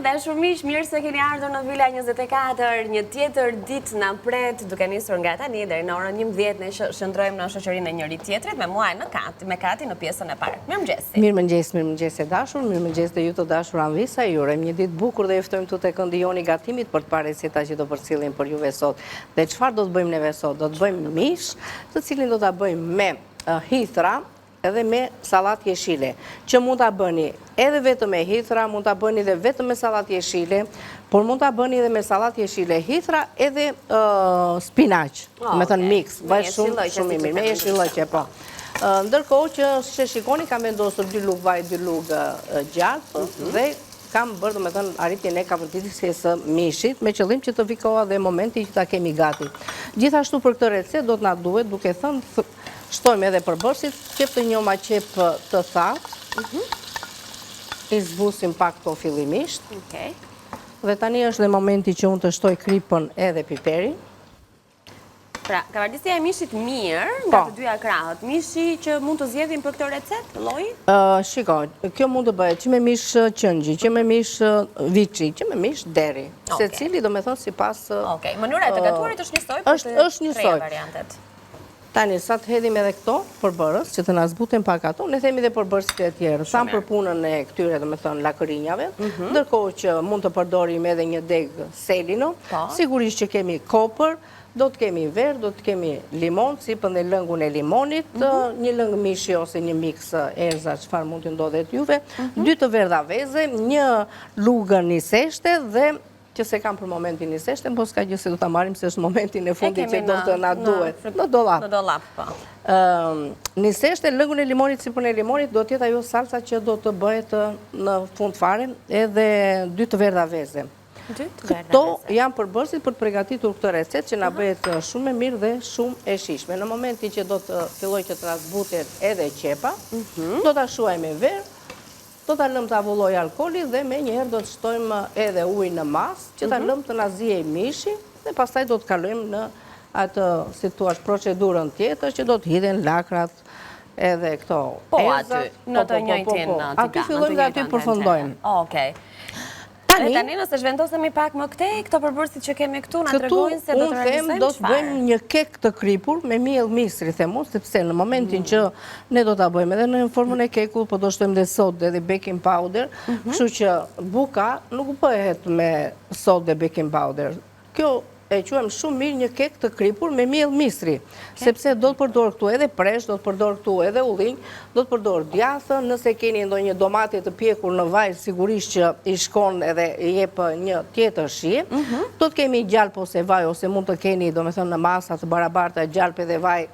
të dashur miq, mirë se keni ardhur në Villa 24. Një tjetër ditë na pret, duke nisur nga tani deri në orën 11 ne shndrojmë në shoqërinë e njëri tjetrit me muaj me Kati në pjesën e parë. Mirëmëngjes. Mirëmëngjes e dashur, mirëmëngjes të ju të dashur Anvisa. Ju urojmë një ditë bukur dhe ju ftojmë tu tek këndi gatimit për të parë receta që do përcjellin për juve sot. Dhe çfarë do të bëjmë neve sot? Do të bëjmë mish, të cilin do ta bëjmë me hithra edhe me salat jeshile, që mund ta bëni edhe vetëm me hithra, mund ta bëni edhe vetëm me salat jeshile, por mund ta bëni edhe me salat jeshile, hithra edhe spinaq, me thënë mix, bëj shumë mirë, me jeshillëqe, po. Ndërkohë që që shikoni kam vendosur 2 lugë vaj, 2 lugë gjatë dhe kam bërë dhe me thënë arritjen e kapacitetit së mishit, me qëllim që të vikoha dhe momenti që ta kemi gati. Gjithashtu për këtë recetë do të na duhet, duke thënë, shtojmë edhe përbërësit, qep të njoma qep të thatë, i zbusim pak to fillimisht, dhe tani është dhe momenti që unë të shtoj kripën edhe piperin. Pra, kavardisja e mishit mirë, nga të dyja krahët, mishi që mund të zgjedhim për këtë recetë, lloj? Shiko, kjo mund të bëhet që me mish qëngji, që me mish viçi, që me mish deri. Secili do me thonë sipas. Okej, mënyra e të gatuarit është njësoj për të treja variantet. Tani, sa të hedhim edhe këto përbërës, që të na zbuten pak ato, ne themi dhe përbërësit e tjerë, sa për punën e këtyre, dhe me thënë, lakërinjave, ndërkohë që mund të përdorim edhe një degë selino, sigurisht që kemi kopër, do të kemi verë, do të kemi limon, sipër dhe lëngun e limonit, një lëngë mishi ose një mix erza, çfarë mund të ndodhet juve, 2 të verdha veze, një lugë niseshte dhe që se kam për momentin niseshte, po s'ka gjë se do ta marrim se është momentin e fundit që do të na duhet. Në dollap. Në dollap, po. Niseshte, lëngun e limonit, sipër e limonit, do t'jetë ajo salsa që do të bëhet në fund fare, edhe 2 të verdha veze. Këto janë përbërësit për të përgatitur këtë recetë që na bëhet shumë e mirë dhe shumë e shijshme. Në momentin që do të filloj që të zbutet edhe qepa, do ta shuajmë me verë, do ta lëmë të avulloj alkooli dhe me njëherë do të shtojmë edhe ujë në mas, që ta lëmë të na zihej mishi dhe pastaj do të kalojmë në atë, si thua, procedurën tjetër që do të hidhen lakrat edhe këto erzat. Po aty, në të njëjtin tigan. Aty fillojmë dhe aty përfundojmë. Okej. Tani nëse zhvendosemi pak më këtej, këto përbërësit që kemi këtu na tregojnë se do të realizojmë do të bëjmë një kek të kripur me miell misri, them unë, sepse në momentin që ne do ta bëjmë edhe në formën e kekut, po do shtojmë dhe sodë dhe baking powder, kështu që buka nuk bëhet me sodë dhe baking powder. Kjo e quajmë shumë mirë një kek të kripur me miell misri, sepse do të përdor këtu edhe presh, do të përdor këtu edhe ullinj, do të përdor djathën, nëse keni ndonjë domate të pjekur në vaj, sigurisht që i shkon edhe i jep një tjetër shije. Do të kemi gjalp ose vaj, ose mund të keni, domethënë, në masa të barabarta gjalp edhe vaj,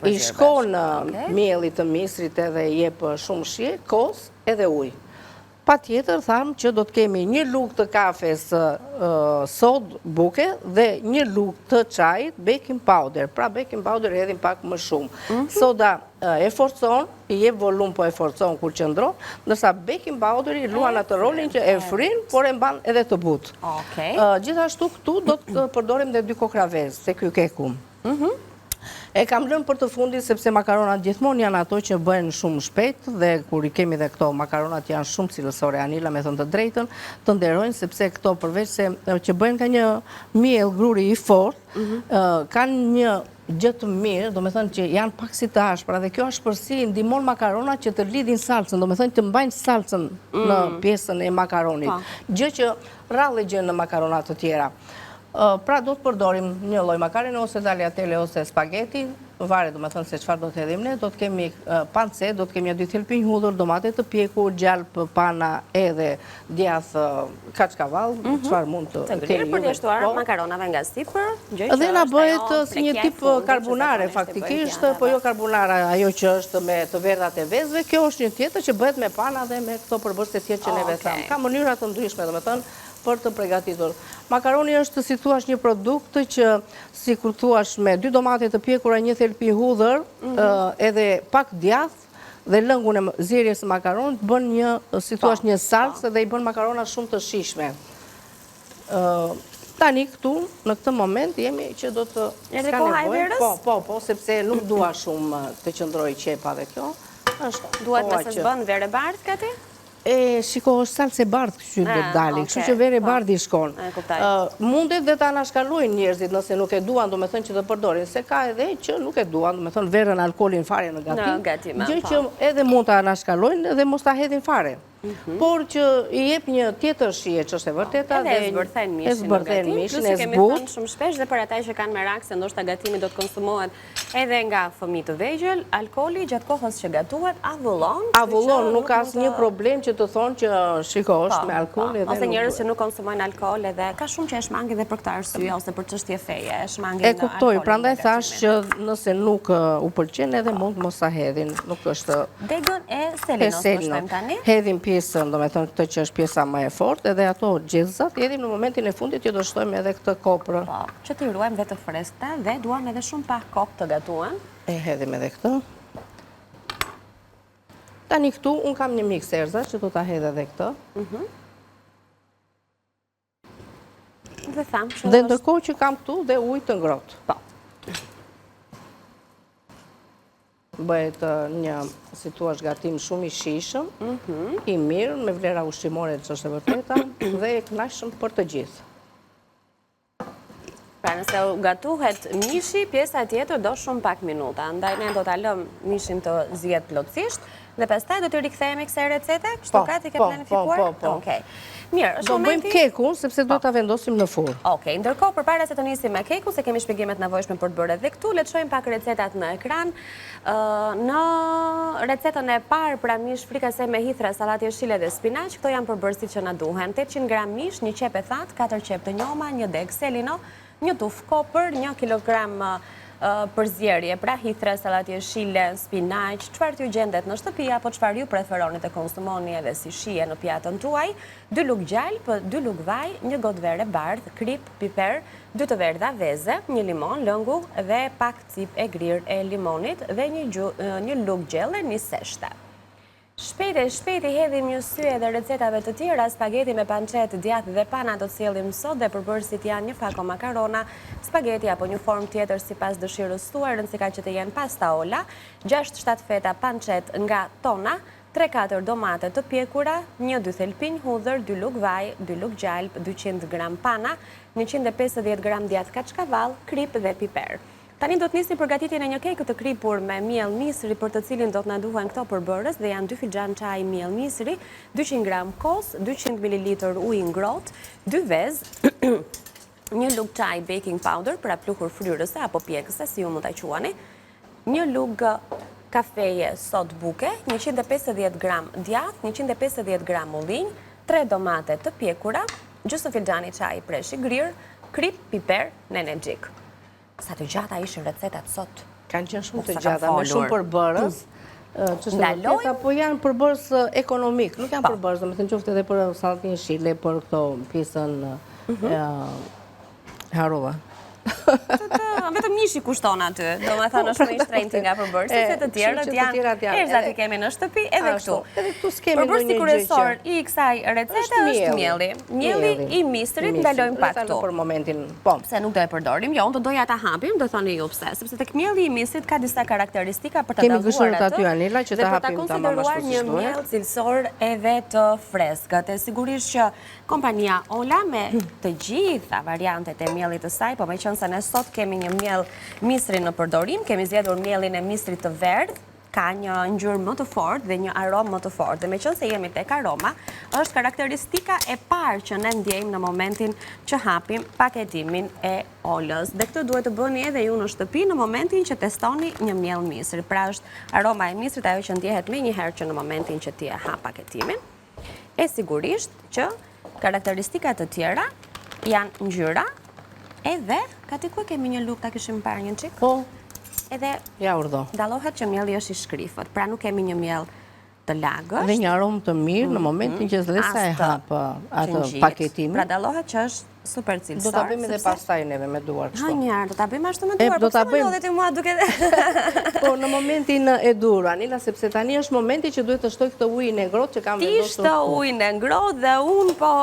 i shkon mielli të misrit edhe i jep shumë shije, kos edhe ujë. Pa tjetër, thamë që do të kemi një lugë të kafes sod buke dhe një lugë të çajit baking powder. Pra baking powder hedhim pak më shumë. Soda e forcon, i jep volum, po e forcon kur qëndron, ndërsa baking powder i luan atë rolin që e frin, por e mban edhe të butë. Gjithashtu këtu do të përdorim dhe 2 kokra vezë, se ky keku. E kam lënë për të fundit sepse makaronat gjithmonë janë ato që bëhen shumë shpejt dhe kur i kemi dhe këto makaronat janë shumë cilësore, Anila, me thënë të drejtën, të nderojnë sepse këto përveç se që bëhen ka një miell gruri i fortë, kanë një gjë të mirë, do me thënë që janë pak si të ashpra dhe kjo ashpërsi ndihmon makaronat që të lidhin salcën, do me thënë të mbajnë salcën në pjesën e makaronit, gjë që rrallë gjë në makaronat të tjera. Pra do të përdorim një lloj makarone ose tagliatelle ose spaghetti, varet do me thënë se çfarë do të hedhim ne, do të kemi pance, do të kemi 2 thelpinj hudhër, domate të pjekur, gjalp, pana edhe djathë kaçkavall, çfarë mund të keni për të shtuar makaronave nga sipër, gjë që dhe na bëhet si një tip karbonare faktikisht, po jo karbonara ajo që është me të verdhat e vezëve, kjo është një tjetër që bëhet me pana dhe me këto përbërës të tjerë që neve thamë. Ka mënyra të ndryshme, domethënë, për të përgatitur. Makaroni është, si thuash, një produkt që, si kur thuash, me 2 domate të pjekura, 1 thelpinj hudhër, edhe pak djathë dhe lëngun e zierjes së makaronit, bën një, si thuash, një salcë dhe i bën makarona shumë të shijshme. Tani këtu, në këtë moment, jemi që do të skanevojmë. Po, sepse nuk dua shumë të qëndroj qepa dhe kjo. Duhet me se zbën verë bardh, Kati? Shiko, është salse bardhë që do të dali, kështu që veri bardhë i shkon. Mundet dhe ta anashkalojnë njerëzit nëse nuk e duan, do me thënë që të përdorin, se ka edhe që nuk e duan, do me thënë verën alkoholin fare në gatim, gjë që edhe mund të anashkalojnë dhe mos ta hedhin fare. Por që i jep një tjetër shije që është e vërteta dhe e zbërthen mishin, e zbut. kemi thënë shumë shpesh dhe për ata që kanë merak se ndoshta gatimi do të konsumohet edhe nga fëmijë të vegjël, alkooli gjatë kohës që gatuhet avullon. Avullon, nuk ka asnjë problem që të thonë që shiko është me alkool edhe ose njerëz që nuk konsumojnë alkool edhe ka shumë që e shmangin dhe për këtë arsye ose për çështje feje, e shmangin alkoolin. E kuptoj, prandaj thash që nëse nuk u pëlqen edhe mund mos ta hedhin, nuk është. Degën e selinos do shtojmë tani. Hedhim pjesën, do me thënë këtë që është pjesa më e fortë, edhe ato gjithëzat, jedhim në momentin e fundit që do shtojmë edhe këtë koprë. Po, që t'i ruajmë dhe të freskëta dhe duan edhe shumë pak kokë të gatuan. E hedhim edhe këtë. Tani këtu, unë kam një mix erza që do t'a hedhe edhe këtë. Dhe thamë që... Dhe ndërkohë që kam këtu dhe ujë të ngrohtë. Po. Bëhet një, si thua, gatim shumë i shijshëm, i mirë, me vlera ushqimore që është e vërteta, dhe e kënaqshëm për të gjithë. Pra nëse gatuhet mishi, pjesa tjetër do shumë pak minuta, ndaj ne do t'a lëm mishin të zihet plotësisht, dhe pastaj do të rikthehemi kësaj recete, kështu ka ti ke planifikuar? Po. Okej. Mirë, do bëjmë kekun, sepse do t'a vendosim në furrë. Okej, ndërkohë përpara se të nisim me kekun, se kemi shpjegimet nevojshme për të bërë edhe këtu, le të shohim pak recetat në ekran. Në recetën e parë, pra mish frikase me hithra, sallatë jeshile dhe spinaq, këto janë përbërësit që na duhen. 800 gram mish, 1 qep e thatë, 4 qep të njoma, 1 deg selino, 1 tufë kopër, 1 kilogram përzierje, pra hithra, sallatë jeshile, spinaq, çfarë t'ju gjendet në shtëpi apo çfarë ju preferoni të konsumoni edhe si shije në pjatën tuaj, 2 lugë gjalp, 2 lugë vaj, 1 gotë verë bardh, krip, piper, 2 të verdha veze, 1 limon, lëngu dhe pak cip e grirë e limonit dhe 1 lugë gjelle, 1 seshta. Shpejt i hedhim një sy edhe recetave të tjera, spageti me pancet, djathë dhe pana do të sjellim sot dhe përbërësit janë një fako makarona, spageti apo një formë tjetër sipas dëshirës tuaj, rëndësika që të jenë pasta olla, 6-7 feta pancet nga tona, 3-4 domate të pjekura, 1-2 thelpinj hudhër, 2 lugë vaj, 2 lugë gjalp, 200 gram pana, 150 gram djathë kaçkavall, krip dhe piper. Tani do të nisim përgatitjen e një kekë të kripur me miell misri, për të cilin do të na duhen këto përbërës dhe janë 2 filxhan çaj miell misri, 200 gram kos, 200 ml ujë ngrohtë, 2 vezë, 1 lugë çaj baking powder për pluhur fryrëse apo pjekëse, si ju mund ta quani, 1 lugë kafeje sot buke, 150 gram djathë, 150 gram ullinj, 3 domate të pjekura, gjysmë filxhani çaj preshi grirë, krip, piper, nenexhik. Sa të gjata ishin recetat sot. Kanë qenë shumë të gjata, me shumë përbërës, që është vërteta, po janë përbërës ekonomik, nuk janë përbërës, do me thënë qoftë edhe për sallatë jeshile, për këto pjesën harova. Vetëm mishi kushton aty, do me thënë është më i shtrenjti nga përbërësit, se të tjerët janë erzat i kemi në shtëpi edhe këtu. Përbërësi kryesor i kësaj recete është mielli. Mielli i misrit ndalojmë pak këtu. Për momentin, po. Se nuk do e përdorim, jo, unë do doja ta hapim, do thoni ju pse, sepse tek mielli i misrit ka disa karakteristika për ta dalluar atë. Kemi gëshërat aty Anila që ta hapim tamam ashtu si një miell cilësor edhe të freskët. E sigurisht që kompania Ola me të gjitha variantet e miellit të saj, po meqense ne sot kemi një miell misri në përdorim, kemi zgjedhur miellin e misrit të verdh, ka një ngjyrë më të fortë dhe një aromë më të fortë. Dhe meqense jemi tek aroma, është karakteristika e parë që ne ndjejmë në momentin që hapim paketimin e Olës. Dhe këtë duhet të bëni edhe ju në shtëpi në momentin që testoni një miell misri. Pra është aroma e misrit ajo që ndjehet menjëherë që në momentin që ti e hap paketimin. E sigurisht që karakteristikat të tjera janë ngjyra. Edhe, ka ti ku kemi një lukë ta kishim parë një qik? Po, edhe ja urdo. Dallohet që mielli është i shkrifët, pra nuk kemi një miell të lagësht. Dhe një aromë të mirë në momentin që zlesa e hapë atë paketimin. Pra dallohet që është super cilësor. Do ta bëjmë edhe pastaj neve me duar kështu. Ha njërë, do ta bëjmë ashtu me duar, po pse më lodhet i mua duke dhe... Po, në momentin e dur, Anila, sepse tani është momenti që duhet të shtoj këtë ujin e ngrohtë që kam vendosur. Ti shto ujin e ngrohtë dhe unë po...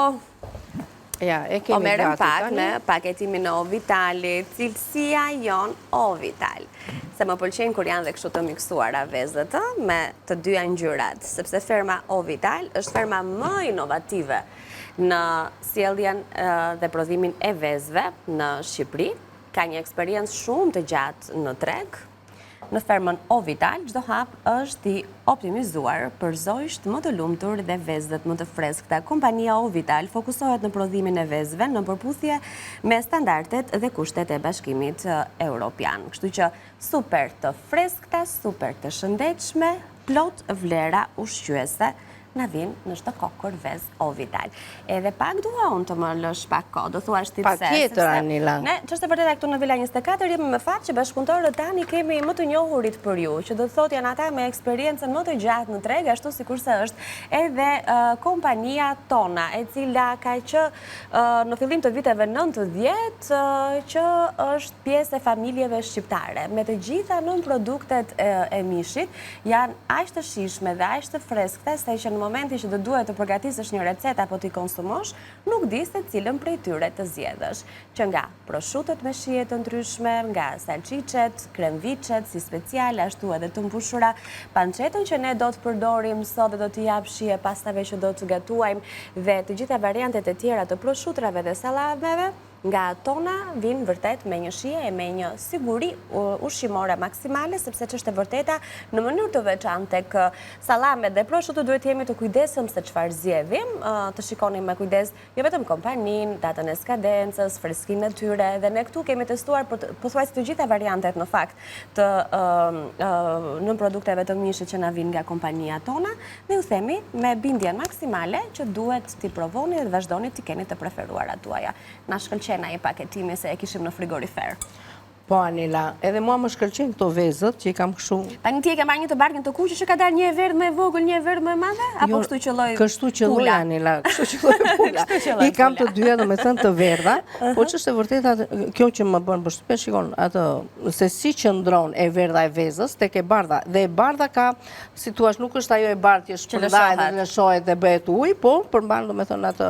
Ja, e kemi merrem pak me paketimin e Ovitalit, cilësia jon Ovital. se më pëlqejnë kur janë dhe kështu të miksuara vezët me të dyja ngjyrat, sepse ferma Ovital është ferma më inovative në sjelljen dhe prodhimin e vezëve në Shqipëri. Ka një eksperiencë shumë të gjatë në treg. Në fermën Ovital, çdo hap është i optimizuar për zojsht më të lumtur dhe vezët më të freskëta. Kompania Ovital fokusohet në prodhimin e vezëve në përputhje me standardet dhe kushtet e Bashkimit Evropian. Kështu që super të freskëta, super të shëndetshme, plot vlera ushqyese na vinë në çdo kokër vezë Ovital. Edhe pak dua unë të më lësh pak kohë, do thuash ti pse. Patjetër, Anila. Ne, ç'është e vërtetë këtu në Vila 24 jemi me fat që bashkëpunëtorët tani kemi më të njohurit për ju, që do të thotë janë ata me eksperiencën më të gjatë në treg, ashtu sikurse është edhe kompania Tona, e cila ka që në fillim të viteve 90 që është pjesë e familjeve shqiptare. Me të gjitha nën produktet e mishit janë aq të shijshme dhe aq të freskëta sa që në momenti që do duhet të përgatisësh një recetë apo t'i konsumosh, nuk di se cilën prej tyre të zgjedhësh. Që nga prosciutët me shije të ndryshme, nga salçiçet, kremviçet si speciale, ashtu edhe të mbushura, pancetën që ne do të përdorim sot dhe do t'i jap shije pastave që do të gatuajmë dhe të gjitha variantet e tjera të prosciutrave dhe sallameve, nga Tona vinë vërtet me një shije e me një siguri ushqimore maksimale, sepse ç'është e vërteta në mënyrë të veçantë tek sallamet dhe prosciutët duhet jemi të kujdesshëm se çfarë zgjedhim, të shikonim me kujdes jo vetëm kompaninë, datën e skadencës, freskinë e tyre, dhe ne këtu kemi testuar pothuajse të gjitha variantet në fakt të në produkteve të mishit që na vinë nga kompania Tona, dhe ju themi me bindjen maksimale që duhet t'i provoni dhe të vazhdoni t'i keni të preferuarat tuaja. Na shkëlqen ai paketimi se e kishim në frigorifer. Po, Anila, edhe mua më shkëlqen këto vezët që i kam kështu. Tani ti e ke marrë një të barkën të kuqe që ka dalë një e verdhë më e vogël, një e verdhë më e madhe, apo kështu që lloj? Kështu që lloj, Anila, kështu që lloj pula. I kam të dyja, domethënë të verdha, po ç'është e vërtetë kjo që më bën përshtypje, shikon atë se si qëndron e verdha e vezës tek e bardha. Dhe e bardha ka, si thua, nuk është ajo e bardhë që shpërndahet dhe lëshohet dhe bëhet ujë, po përmban domethënë atë.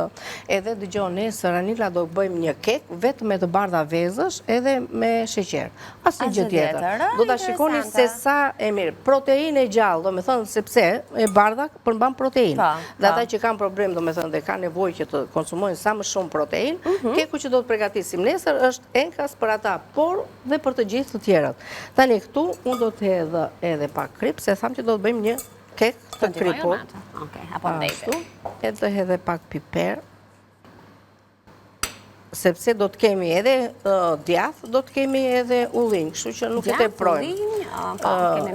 Edhe dëgjoj, nesër Anila do bëjmë një kek vetëm me të bardha vezësh edhe me asnjë gjë tjetër. Do ta shikoni se sa e mirë. Proteinë e gjallë, domethënë sepse e bardha përmban proteinë. Dhe ata që kanë problem, domethënë dhe kanë nevojë që të konsumojnë sa më shumë proteinë, keku që do të përgatisim nesër është enkas për ata, por dhe për të gjithë të tjerët. Tani këtu unë do të hedh edhe pak krip, se tham që do të bëjmë një kek të kripur. Okej, apo ndajtë. Edhe të hedh pak piper. Sepse do të kemi edhe djath, do të kemi edhe ullinj, kështu që nuk e teprojmë.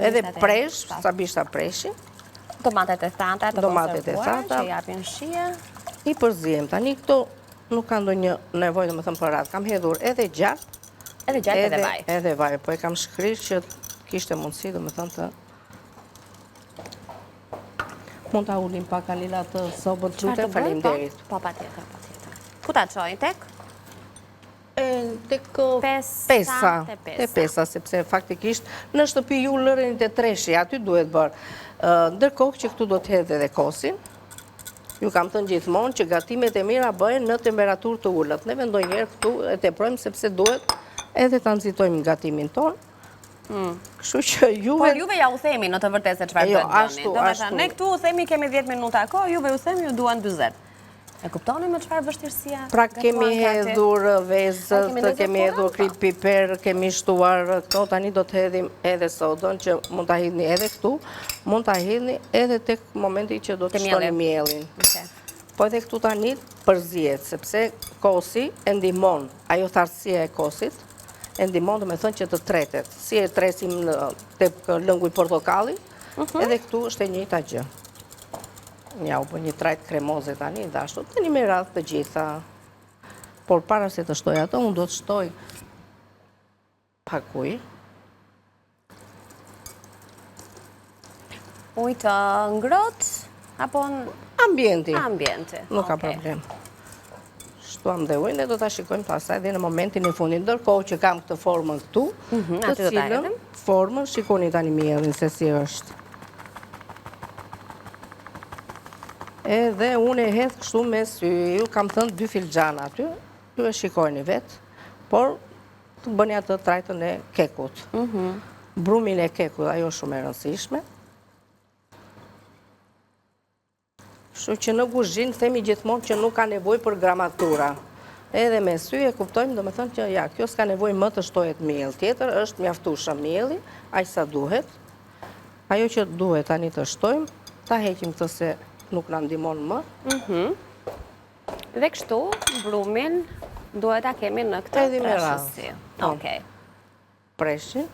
Edhe presh, sa bishta preshi. Tomatet e thata të konservuar që japin shije. I përzijem. Tani këto nuk kanë ndonjë nevojë, domethënë për radhë. Kam hedhur edhe gjatë. Edhe gjatë edhe vaj. Edhe vaj, po e kam shkrirë që kishte mundësi, domethënë të mund ta ulim pak Alila të sobët gjute, faleminderit. Po, patjetër. Ku ta çojnë tek? Tek pesa, sepse faktikisht në shtëpi ju lërin të treshi, aty duhet bërë. Ndërkohë që këtu do të hedh edhe kosin, ju kam thënë gjithmonë që gatimet e mira bëhen në temperaturë të ulët. Ne ndonjëherë këtu e teprojmë sepse duhet edhe ta nxitojmë gatimin tonë. Kështu që juve... Por juve ja u themi në të vërtetë se çfarë duhet bëni. Domethënë ne këtu u themi kemi 10 minuta kohë, juve u themi ju duan 40. E kuptoni me çfarë vështirësia? Pra kemi hedhur vezët, kemi hedhur krip piper, kemi shtuar këto, tani do të hedhim edhe sodën që mund ta hidhni edhe këtu, mund ta hidhni edhe tek momenti që do të shtoni mielin. Po edhe këtu tani përzihet, sepse kosi e ndihmon, ajo tharësia e kosit e ndihmon domethënë që të tretet. Si e tresim tek lëngu i portokallit, edhe këtu është e njëjta gjë. Ja, u bë një trajt kremoze tani, dhe ashtu të një me radhë të gjitha. Por para se të shtoj ato, unë do të shtoj pak ujë. Ujë të ngrohtë, apo ambienti? Ambienti. Nuk ka problem. Shtuam dhe ujën dhe do të shikojmë pasaj dhe në momentin e fundit. Ndërkohë që kam këtë formën këtu, të cilën formën, shikoni tani mielin se si është. Edhe unë e hedh kështu me sy, ju kam thënë 2 filxhana aty, ju e shikojni vetë, por të bëni atë trajtën e kekut. brumin e kekut, ajo shumë e rëndësishme. Kështu që në kuzhinë themi gjithmonë që nuk ka nevojë për gramatura. Edhe me sy e kuptojmë, do me thënë që ja, kjo s'ka nevojë më të shtohet miell. Tjetër është mjaftueshëm mielli, aq sa duhet. Ajo që duhet tani të shtojmë, ta heqim këtë se nuk na ndihmon më. Dhe kështu, brumin duhet ta kemi në këtë Edhe me radhë. preshësi. Po. Okej. Preshin.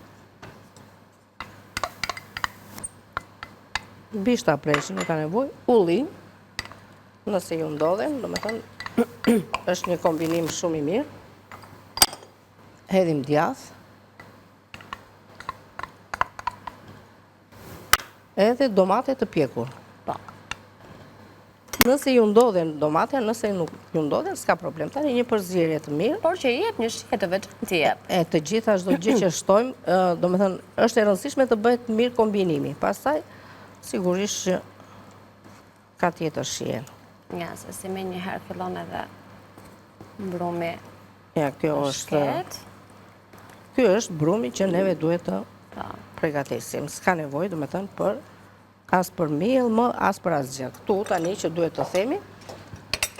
Bishta preshin, nuk ka nevojë. Ullin, nëse ju ndodhen, do me thënë, është një kombinim shumë i mirë. Hedhim djath. Edhe domate të pjekur. Po. Nëse ju ndodhen domate, nëse nuk ju ndodhen, s'ka problem. Tani një përzierje të mirë. Por që i jep një shije të veçantë t'i jep. E të gjitha çdo gjë që shtojmë, do me thënë, është e rëndësishme të bëhet mirë kombinimi. Pastaj, sigurisht që ka tjetër shije. Ja, se si me njëherë fillon edhe brumi Ja, kjo është, shket. ky është brumi që neve duhet të Po. përgatisim. S'ka nevojë, do me thënë, për as për miell më, as për asgjë. Këtu tani që duhet të themi,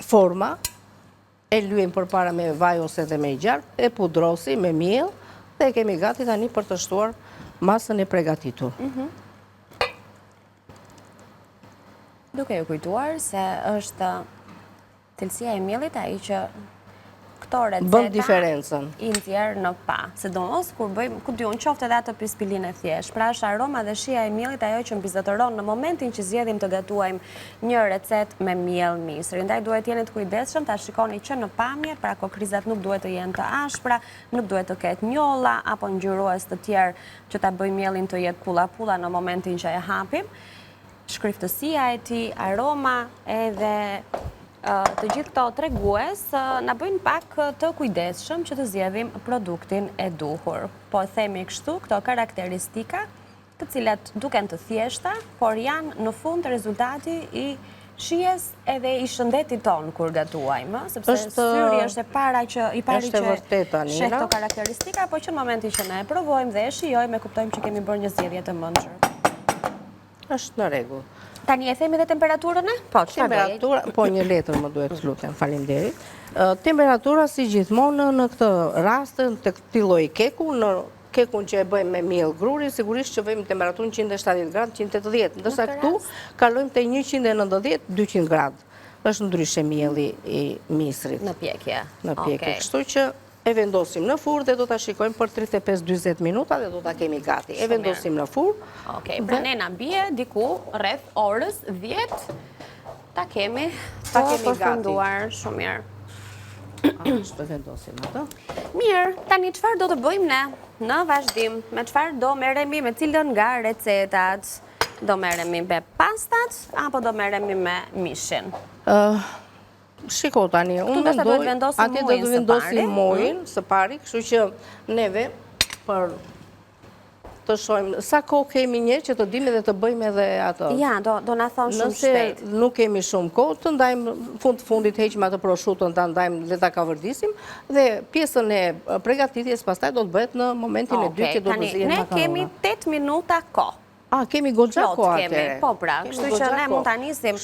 forma e lyejm përpara me vaj ose dhe me gjarp, e pudrosi me miell dhe e kemi gati tani për të shtuar masën e përgatitur. Duke ju kujtuar se është cilësia e miellit ai që këto Bën receta diferencën. i nxjerr në pa. Sidomos kur bëjmë, ku diun, qoftë edhe atë pispilinë e thjesht. Pra është aroma dhe shija e miellit ajo që mbizotëron në momentin që zgjedhim të gatuajmë një recetë me miell misri. Ndaj duhet jeni të kujdesshëm, ta shikoni që në pamje, pra kokrizat nuk duhet të jenë të ashpra, nuk duhet të ketë njolla apo ngjyrues të tjerë që ta bëjmë miellin të jetë pulla në momentin që e hapim. Shkriftësia e tij, aroma edhe të gjithë këto tregues na bëjnë pak të kujdesshëm që të zgjedhim produktin e duhur. Po themi kështu, këto karakteristika, të cilat duken të thjeshta, por janë në fund rezultati i shijes edhe i shëndetit ton kur gatuajmë, sepse syri është e para që sheh këto karakteristika, po që në momentin që ne e provojmë dhe e shijojmë, e kuptojmë që kemi bërë një zgjedhje të mençur. Është në rregull. Tani e themi dhe temperaturën e? Po, temperatura, po një letër më duhet të lutem, faleminderit. Temperatura si gjithmonë në këtë rast të këtij lloji keku, në kekun që e bëjmë me miell gruri, sigurisht që bëjmë temperaturën 170 gradë, 180, ndërsa këtu kalojmë te 190, 200 gradë. Është ndryshe mielli i misrit. Në pjekje. Në pjekje. Kështu që e vendosim në furrë dhe do ta shikojmë për 35-40 minuta dhe do ta kemi gati. E vendosim në furrë. Okej, pra ne na bie diku rreth orës 10 ta kemi përfunduar shumë mirë. Ashtu vendosim atë. Mirë, tani çfarë do të bëjmë ne në vazhdim? Me çfarë do merremi, me cilën nga recetat? Do merremi me pastat apo do merremi me mishin? Shiko tani, unë mendoj atje do të vendosim mojin së pari, kështu që neve për të shohim sa kohë kemi njerë që të dimë dhe të bëjmë edhe ato. Ja, do na thonë shumë shpejt. Nëse nuk kemi shumë kohë, të ndajmë fundit heqim atë prosciuton, ta ndajmë dhe ta kavërdisim dhe pjesën e përgatitjes pastaj do të bëhet në momentin e dytë që do të zihen makarona. Ne kemi 8 minuta kohë. Kemi goxha kohë atëre. Po pra, kështu që ne mund ta nisim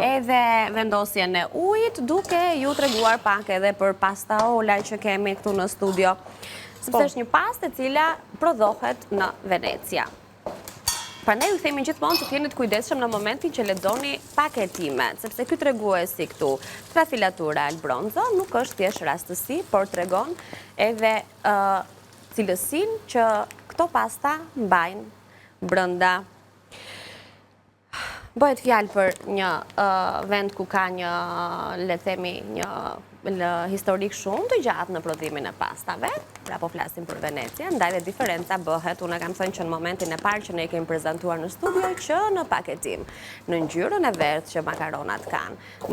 edhe vendosjen e ujit, duke ju treguar pak edhe për pasta ola që kemi këtu në studio. Sepse është një pastë e cila prodhohet në Venecia. Pra ne ju themi gjithmonë që t'jeni të kujdesshëm në momentin që lexoni paketimet, sepse ky treguesi këtu, Trafilatura Albronzo, nuk është thjesht rastësi, por tregon edhe cilësinë që këto pasta mbajnë brenda. Bëhet fjalë për një vend ku ka një, le të themi, një historik shumë të gjatë në prodhimin e pastave, pra po flasim për Venecia, ndaj dhe diferenca bëhet, unë kam thënë që në momentin e parë që ne kemi prezantuar në studio, që në paketim, në ngjyrën e verdhë që makaronat kanë,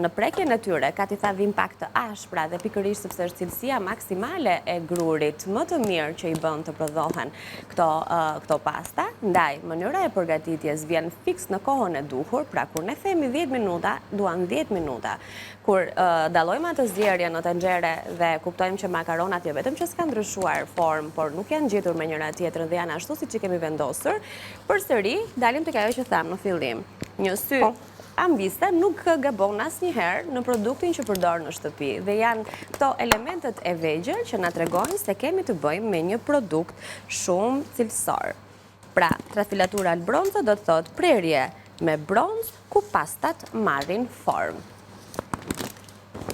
në prekjen e tyre, ka t'i tha vim pak të ashpra dhe pikërisht sepse është cilësia maksimale e grurit më të mirë që i bën të prodhohen këto pasta, ndaj mënyra e përgatitjes vjen fiks në kohën e duhur, pra kur ne themi 10 minuta, duan 10 minuta, kur dallojmë atë zgjerrje në tenxhere dhe kuptojmë që makaronat jo vetëm që s'kan ndryshuar formë, por nuk janë gjetur me njëra tjetrën dhe janë ashtu siç i kemi vendosur, përsëri dalim tek ajo që tham në fillim. Një sy ambiste nuk gabon asnjëherë në produktin që përdor në shtëpi dhe janë këto elementet e vegjël që na tregojnë se kemi të bëjmë me një produkt shumë cilësor. Pra, trafilatura al bronzo do të thotë prerje me bronz ku pastat marrin formë.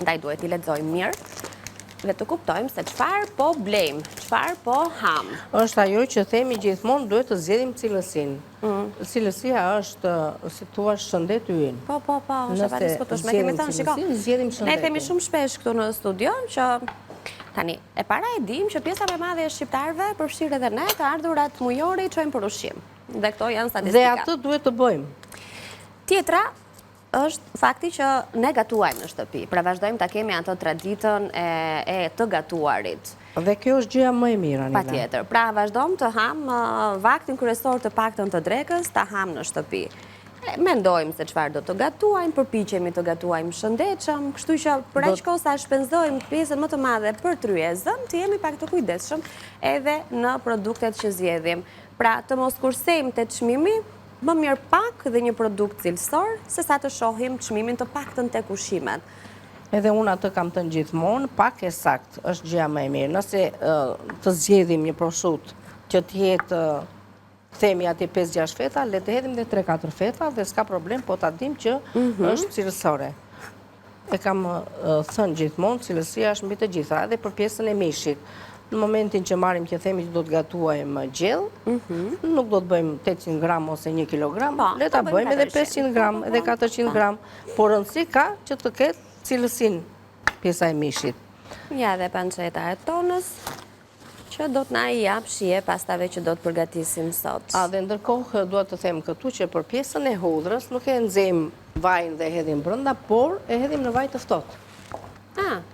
Ndaj duhet i lexojmë mirë dhe të kuptojmë se çfarë po blejmë, çfarë po ham. Është ajo që themi gjithmonë duhet të zgjedhim cilësinë. Cilësia është, si thua, shëndet ynë. Po, është e diskutueshme. Kemi thënë, shiko, zgjedhim shëndetin. ne themi shumë shpesh këtu në studio që tani, e para e dim që pjesa më e madhe e shqiptarëve, përfshirë edhe ne, të ardhurat mujore i çojnë për ushqim. Dhe këto janë statistikat. Dhe atë duhet të bëjmë. Tjetra është fakti që ne gatuajmë në shtëpi. Pra vazhdojmë ta kemi ato traditën e të gatuarit. Dhe kjo është gjëja më e mirë, Anila. Patjetër. Pra vazhdojmë të ham vaktin kryesor të paktën të drekës, ta ham në shtëpi. Mendojmë se çfarë do të gatuajmë, përpiqemi të gatuajmë shëndetshëm, kështu që për aq kohë sa shpenzojmë pjesën më të madhe për tryezën, të jemi pak të kujdesshëm edhe në produktet që zgjedhim. Pra të mos kursejmë te çmimi, më mirë pak dhe një produkt cilësor, se sa të shohim çmimin të paktën tek ushqimet. Edhe unë atë kam thënë gjithmonë, pak e saktë është gjëja më e mirë. Nëse të zgjedhim një prosciutto që të jetë themi aty 5-6 feta, le të hedhim dhe 3-4 feta dhe s'ka problem, po ta dim që është cilësore. E kam thënë gjithmonë, cilësia është mbi të gjitha, edhe për pjesën e mishit. Në momentin që marrim që themi që do të gatuajmë gjellë, nuk do të bëjmë 800 gram ose 1 kilogram, le ta bëjmë edhe 500 gram, edhe 400 gram, por rëndësi ka që të ketë cilësinë pjesa e mishit. Ja dhe panceta e tonës, që do të na i jap shije pastave që do të përgatisim sot. Dhe ndërkohë dua të them këtu që për pjesën e hudrës nuk e nxejmë vajin dhe e hedhim brenda, por e hedhim në vaj të ftohtë.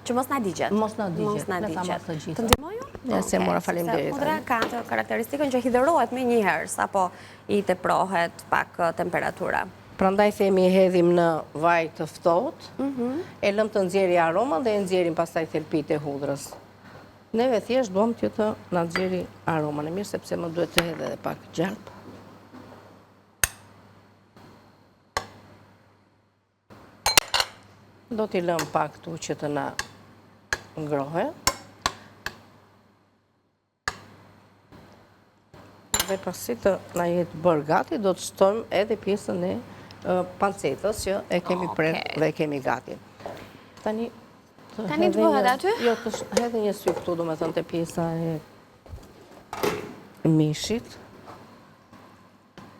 Që mos na digjet. Mos na digjet. Të ndihmoj unë? Ja, se mora, faleminderit. Hudra ka të karakteristikën që hidhërohet me njëherë, sapo i teprohet pak temperatura. Prandaj themi e hedhim në vaj të ftohtë, e lëm të nxjerrë aromën dhe e nxjerrim pastaj thelpitë e hudrës. Neve thjesht duam që të na nxjerrë aromën e mirë, sepse më duhet të hedh edhe pak gjalp. Do t'i lëm pak këtu që të na ngrohe. Dhe pasi të na jetë bërë gati, do të shtojmë edhe pjesën e pancetës që e kemi prerë dhe e kemi gati. Tani të bëhet aty? Jo, të hedhe një sy këtu, do me thënë të pjesa e mishit.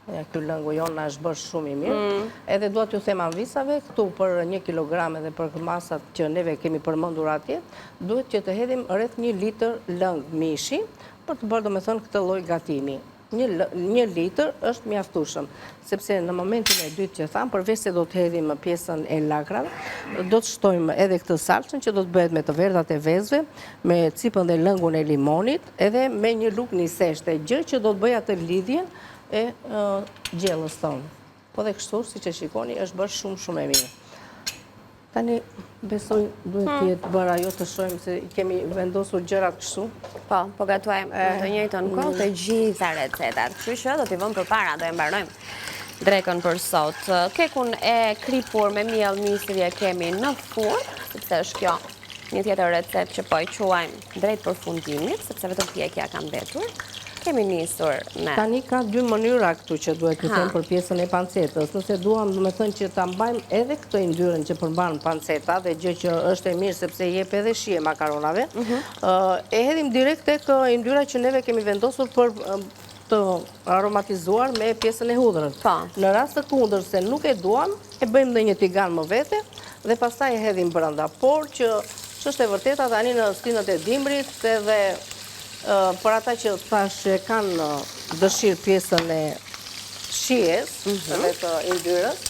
Ja, kjo lëngu jonë na është bërë shumë i mirë. Edhe duat ju them anvisave, këtu për 1 kilogram edhe për masat që neve kemi përmendur atje, duhet që të hedhim rreth 1 litër lëng mishi për të bërë, do me thënë, këtë lloj gatimi. 1 litër është mjaftueshëm, sepse në momentin e dytë që tham, përveç se do të hedhim pjesën e lakrave, do të shtojmë edhe këtë salsën që do të bëhet me të verdhat e vezëve, me cipën dhe lëngun e limonit, edhe me një lugë niseshte, gjë që do të bëjë atë lidhjen e gjellës tonë. Po dhe kështu, si që shikoni, është bërë shumë e mirë. Tani, besoj, duhet të jetë bërë ajo të shojmë se kemi vendosur gjërat kështu. Po gatuajmë në të njëjtën kohë të gjitha recetat. Kështu që do t'i vëmë përpara, do e mbarojmë drekën për sot. Kekun e kripur me miell misri e kemi në furrë, sepse është kjo një tjetër recetë që po i quajmë drejt përfundimit, sepse vetëm pjekja ka mbetur. Kemi nisur me... Tani ka 2 mënyra këtu që duhet të them për pjesën e pancetës. Nëse duam, do me thënë që ta mbajmë edhe këtë yndyrën që përmban panceta, dhe gjë që është e mirë sepse jep edhe shije makaronave, e hedhim direkt tek yndyra që neve kemi vendosur për të aromatizuar me pjesën e hudrës. Në rast të kundër se nuk e duam, e bëjmë dhe një tigan më vete dhe pastaj e hedhim brenda. Por që është e vërteta tani në stinët e dimrit edhe për ata që thash e kanë dëshirë pjesën e shijes dhe të yndyrës,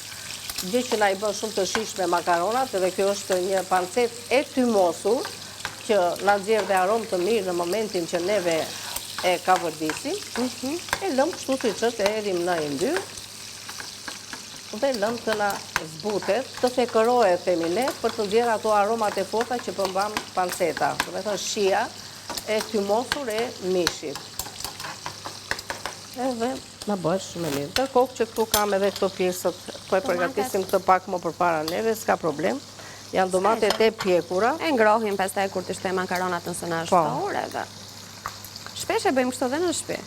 gjë që na i bën shumë të shijshme makaronat, edhe kjo është një pancet e tymosur që na nxjerr dhe aromë të mirë në momentin që neve e kavërdisim. E lëm kështu siç është, e hedhim në yndyrë. dhe lëmë të na zbutet, të thekërohet themi ne, për të nxjerrë ato aromat e forta që përmban panceta. Do të thënë shija e tymosur e mishit. Edhe na bëhet shumë mirë. Ndërkohë që këtu kam edhe këto pjesët, po e përgatisim këtë pak më përpara neve, s'ka problem. Janë domatet e pjekura. E ngrohim pastaj kur të shtoj makaronat nëse na shtour edhe. Shpesh e bëjmë kështu edhe në shtëpi.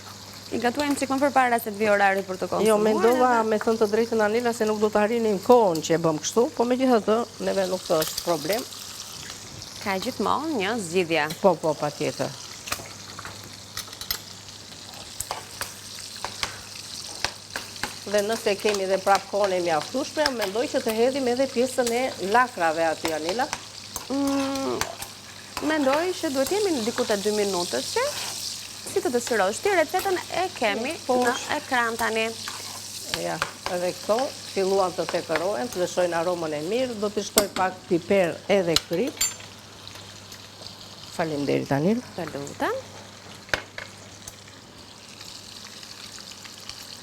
I gatuajmë çik më përpara se të vi orari për të konsumuar. Jo, mendova me thënë të drejtën Anila se nuk do të harrinim kohën që e bëm kështu, po megjithatë neve nuk është problem. Ka gjithmonë një zgjidhje. Po, patjetër. Dhe nëse kemi dhe prap kohën e mjaftueshme, mendoj që të hedhim edhe pjesën e lakrave aty Anila. Mendoj që duhet jemi në diku të 2 minutës që si të dëshirosh. Ti recetën e kemi në ekran tani. Ja, edhe këto filluan të thekërohen, të lëshojnë aromën e mirë, do të shtoj pak piper edhe krip. Faleminderit Anil. Të lutem.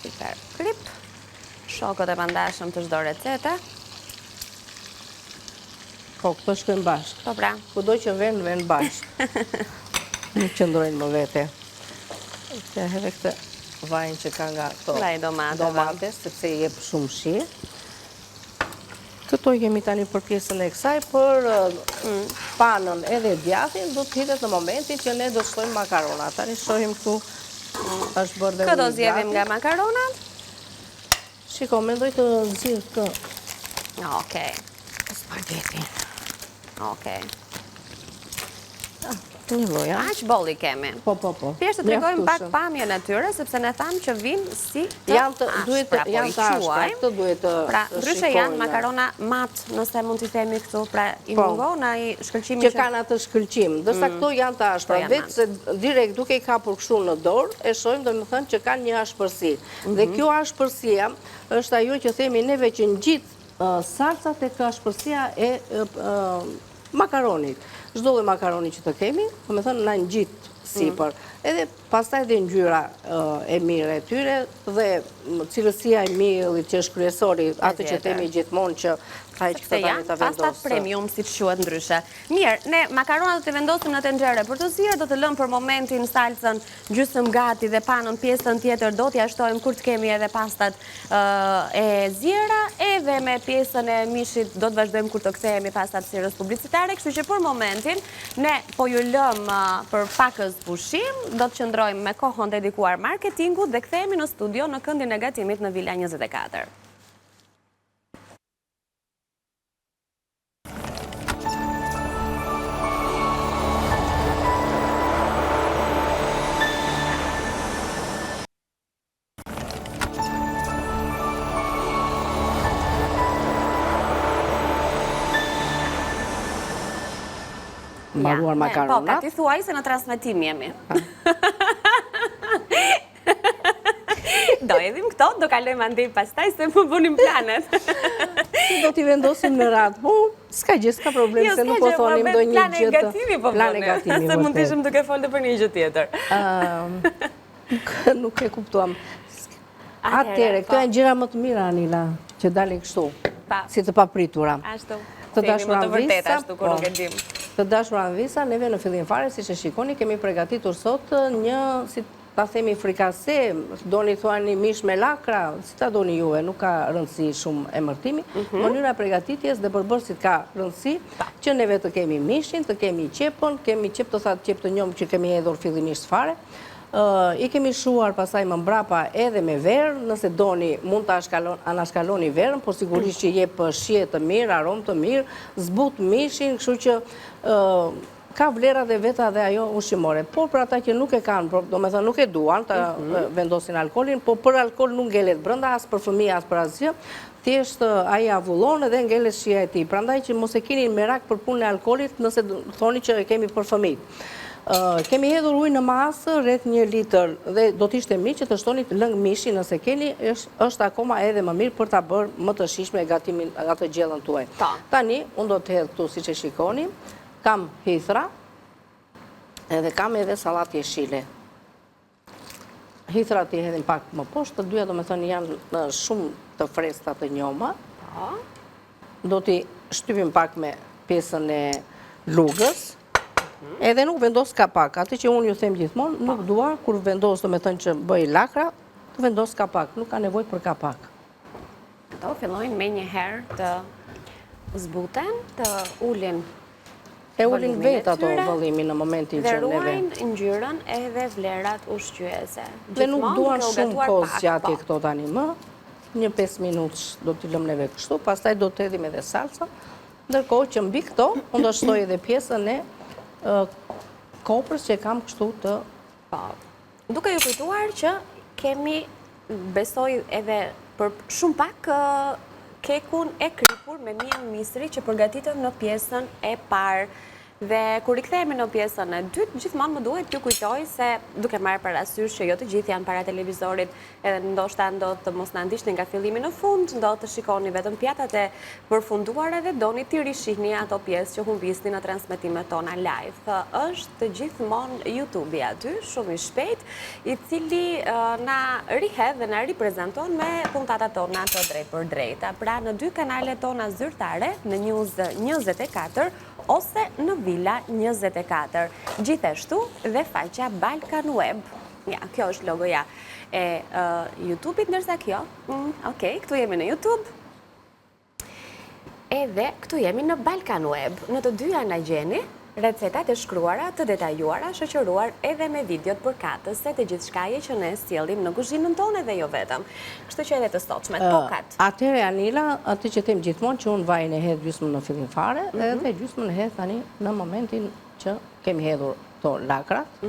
Piper, krip. Shokët e pandashëm të çdo recete. Po, këto shkojnë bashkë. Po pra. Kudo që vjen bashkë. Nuk qëndrojnë më vete. Të hedhe këtë vajnë që ka nga domate, sepse i jep shumë shi. Këto jemi tani për pjesën e kësaj, për panën edhe djathtin, do të hitet në momentin që ne do të shtojmë makaronat. Tani shohim këtu është bërë dhe këto zjedhim nga makaronat? Shiko, mendoj të nxirr këtë. Okej. Spagetin. Okej. Një lloj, a? Aq bolli kemi. Po. Thjesht të tregojmë pak pamjen e tyre, sepse ne thamë që vinë si të ashpra, janë të ashpra, këtë duhet të pra, ndryshe janë makarona mat, nëse mund t'i themi këtu, pra i mungon ai shkëlqimi që kanë atë shkëlqim. Ndërsa këto janë të ashpra, vetë se direkt duke i kapur kështu në dorë, e shohim domethënë që kanë një ashpërsi. Dhe kjo ashpërsia është ajo që themi neve që ngjit salcat tek ashpërsia e makaronit. Çdo lloj makaroni që të kemi, domethënë na ngjit sipër. Edhe pastaj dhe ngjyra e mirë e tyre dhe cilësia e miellit që është kryesori, atë që themi gjithmonë që ai që këto tani ta vendos. Pastat premium siç quhet ndryshe. Mirë, ne makaronat do t'i vendosim në tenxhere për të zier, do të lëmë për momentin salcën gjysmë gati dhe panën pjesën tjetër do t'ja shtojmë kur të kemi edhe pastat e ziera, edhe me pjesën e mishit do të vazhdojmë kur të kthehemi pas hapësirës publicitare, kështu që për momentin ne po ju lëm për pakës pushim, do të qëndrojmë me kohën dedikuar marketingut dhe kthehemi në studio në këndin e gatimit në Vila 24. Mbaruar makaronat. Po, ka ti thuaj se në transmetim jemi. Do edhim këto, do kalojmë andej pastaj se më bënim planet. Si do t'i vendosim në radhë, po s'ka gjë, s'ka problem, se nuk po thonim do një gjë të... Plan e gatimi, se mund t'ishëm duke folë për një gjë tjetër. Nuk e kuptuam. Atëre, këto janë gjëra më të mira, Anila, që dalin kështu, si të papritura. Ashtu. Të dashuran visa, të dashuran visa, neve në fillim fare, si që shikoni, kemi përgatitur sot një, si ta themi frikase, doni thuani mish me lakra, si ta doni juve, nuk ka rëndësi shumë emërtimi. Mënyra përgatitjes dhe përbërësit ka rëndësi, që neve të kemi mishin, të kemi qepën, kemi qep të thatë qep të njëmë që kemi hedhur fillimisht fare, i kemi shuar pasaj më mbrapa edhe me verë, nëse doni mund të anashkaloni verën, por sigurisht që jep shije të mirë, aromë të mirë, zbut mishin, kështu që ka vlera dhe veta dhe ajo ushqimore. Por për ata që nuk e kanë, do me thënë nuk e duan të vendosin alkoholin, por për alkohol nuk ngelet brënda, as për fëmija, as për asgjë, thjesht ai avullon edhe ngelet shija e tij. Prandaj që mos e keni merak për punën e alkoolit nëse thoni që e kemi për fëmijë. Kemi hedhur ujë në masë, rreth 1 litër, dhe do t'ishte mirë që të shtoni të lëng mishi nëse keni, është akoma edhe më mirë për ta bërë më të shijshme gatimin atë gjellën tuaj. Tani, unë do të hedh këtu siç e shikoni, kam hithra, edhe kam edhe sallat jeshile. Hithrat i hedhin pak më poshtë, të dyja do me thënë janë shumë të freskëta të njoma. Do t'i shtypim pak me pjesën e lugës, edhe nuk vendos kapak. Atë që unë ju them gjithmonë, nuk dua, kur vendos do me thënë që bëj lakra, të vendos kapak, nuk ka nevojë për kapak. Këto fillojnë me një herë të zbuten, të ulin Vetë ato vëllimin në momentin që dhe neve. ruajnë ngjyrën edhe vlerat ushqyese. Dhe nuk duan shumë kohë zgjatje këto tani më. Një 5 minutë do t'i lëm neve kështu, pastaj do të hedhim edhe salsa. Ndërkohë që mbi këto, unë do shtoj edhe pjesën e koprës që kam kështu të... Duke ju kujtuar që kemi, besoj edhe për shumë pak, kekun e kripur me miell misri që përgatitëm në pjesën e parë. Dhe kur i kthehemi në pjesën e dytë, gjithmonë më duhet t'ju kujtoj se duke marrë parasysh që jo të gjithë janë para televizorit, edhe ndoshta do të mos na ndiqni nga fillimi në fund, do të shikoni vetëm pjatat e përfunduara dhe doni t'i rishihni ato pjesë që humbisni në transmetimet tona live. Është gjithmonë YouTube-i aty, shumë i shpejt, i cili na rihet dhe na riprezenton me puntatat tona të drejt për drejta. Pra në dy kanalet tona zyrtare, në News 24 ose në Villa 24. Gjithashtu dhe faqja Balkan Web. Ja, kjo është logoja e YouTube-it, ndërsa kjo, okej, këtu jemi në YouTube. Edhe këtu jemi në Balkan Web. Në të dyja na gjeni recetat e shkruara të detajuara, shoqëruar edhe me videot përkatëse të gjithçkaje që ne sjellim në kuzhinën tonë dhe jo vetëm. Kështu që edhe të sotshmet tokat. Atëherë Anila, atë që them gjithmonë që unë vajin e hedh gjysmën në fillim fare, edhe gjysmën e hedh tani në momentin që kemi hedhur to lakrat.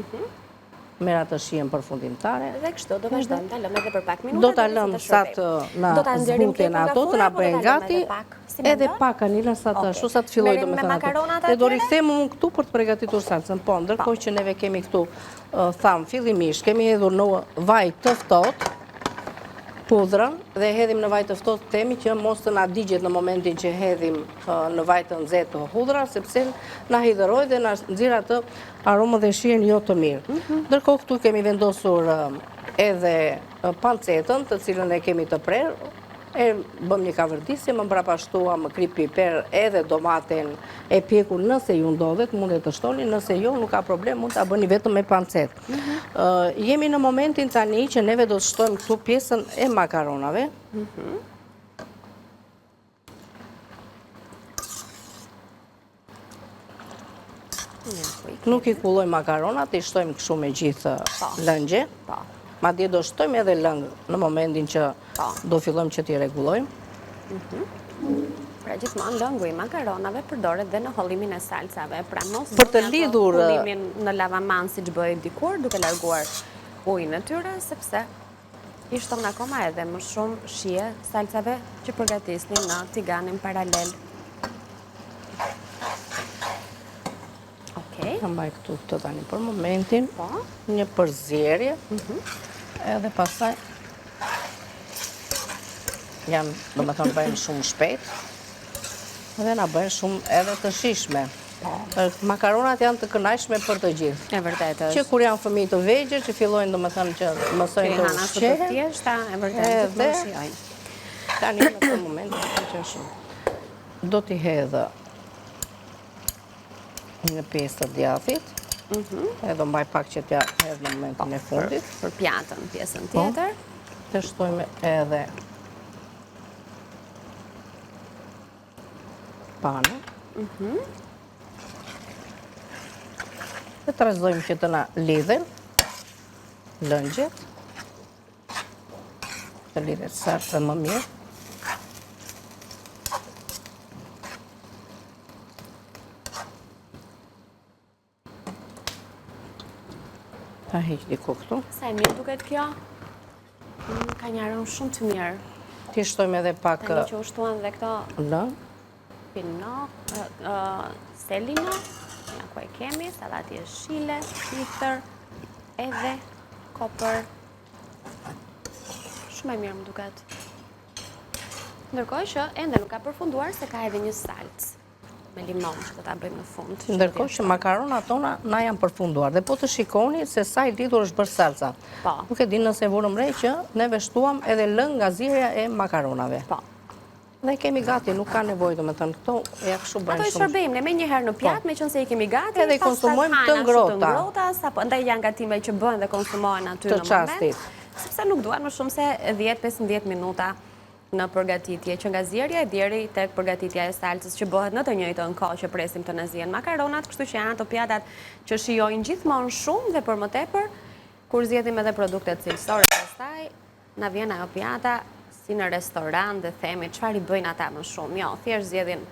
Merr atë shihen përfundimtare. Dhe kështu do vazhdojmë ta lëmë edhe për pak minuta. Do ta lëmë sa të na zbuten ato, të na bëjnë gati. Edhe pak Anila sa të ashtu sa të filloj domethënë atë. Dhe do rikthemu unë këtu për të përgatitur salsën. Po, ndërkohë që neve kemi këtu tham fillimisht kemi hedhur në vaj të ftohtë pudrën dhe hedhim në vaj të ftohtë, themi që mos të na digjet në momentin që hedhim në vaj të nxehtë të hudhra, sepse na hidheroj dhe na nxjerr atë aromën dhe shijen jo të mirë. Ndërkohë këtu kemi vendosur edhe pancetën, të cilën e kemi të prerë. Bëm një kavërdisje, më mbrapa shtuam krip piper edhe domaten e pjekur nëse ju ndodhet, mundet të shtoni, nëse jo, nuk ka problem, mund të bëni vetëm me pancet. Jemi në momentin tani që neve do të shtojmë këtu pjesën e makaronave. Nuk i kulloj makaronat, i shtojmë kështu me gjithë lëngje. Ma dje do shtojmë edhe lëngë në momentin që do fillojmë që t'i regulojmë. Pra gjithmonë lëngu i makaronave përdoret dhe në hollimin e salsave. Pra mos për të lidhur hollimin në lavaman si që bëjë dikur, duke larguar ujin e tyre, sepse i shton akoma edhe më shumë shije salsave që përgatisni në tiganin paralel. Kam baj këtu të tani për momentin, një përzierje, edhe pasaj janë, do me thonë, bëjnë shumë shpejt, edhe na bëjnë shumë edhe të shishme. Makaronat janë të kënaqshme për të gjithë. E vërtetë është. Që kur janë fëmijë të vegjël, që fillojnë, do me thonë, që mësojnë të ushqehen. Të thjeshta, e vërtetë që të shijojnë. Tani në këtë moment, do t'i hedhë një pjesë të djathit, edhe mbaj pak që t'ja hedhë në momentin e fundit. Për pjatën, pjesën tjetër. Të shtojme edhe panë. Dhe të rrezojmë që të na lidhen lëngjet. Të lidhet sa më mirë. Ta heq diku këtu. Sa e mirë duket kjo? Ka një aromë shumë të mirë. Ti shtojmë edhe pak... Tani që ushtuan dhe këto... Në? Pinot, selino, ja ku e kemi, salati e shile, shitër, edhe kopër. Shumë e mirë më duket. Ndërkohë që ende nuk ka përfunduar se ka edhe një salcë. me limon që do ta bëjmë në fund. Ndërkohë që makaronat tona na janë përfunduar. Dhe po të shikoni se sa i lidhur është bërë salca. Po. Nuk e di nëse vurëm re që neve shtuam edhe lëng nga zierja e makaronave. Po. Dhe kemi gati, nuk ka nevojë domethënë këto ja kështu bëjnë Ato i shumë. shërbejmë ne me njëherë në pjatë, me qënë se i kemi gati, Edhe i konsumojmë të ngrohta. Sapo ndaj janë gatime që bëhen dhe konsumohen aty në moment, sepse nuk duan më shumë se 10-15 minuta në përgatitje, që nga zierja e deri tek përgatitja e salcës që bëhet në të njëjtën kohë që presim të na zihen makaronat, kështu që janë ato pjatat që shijojnë gjithmonë shumë dhe për më tepër kur zgjedhim edhe produktet cilësore, pastaj na vjen ajo pjata si në restoran dhe themi çfarë i bëjnë ata më shumë. Jo, thjesht zgjedhin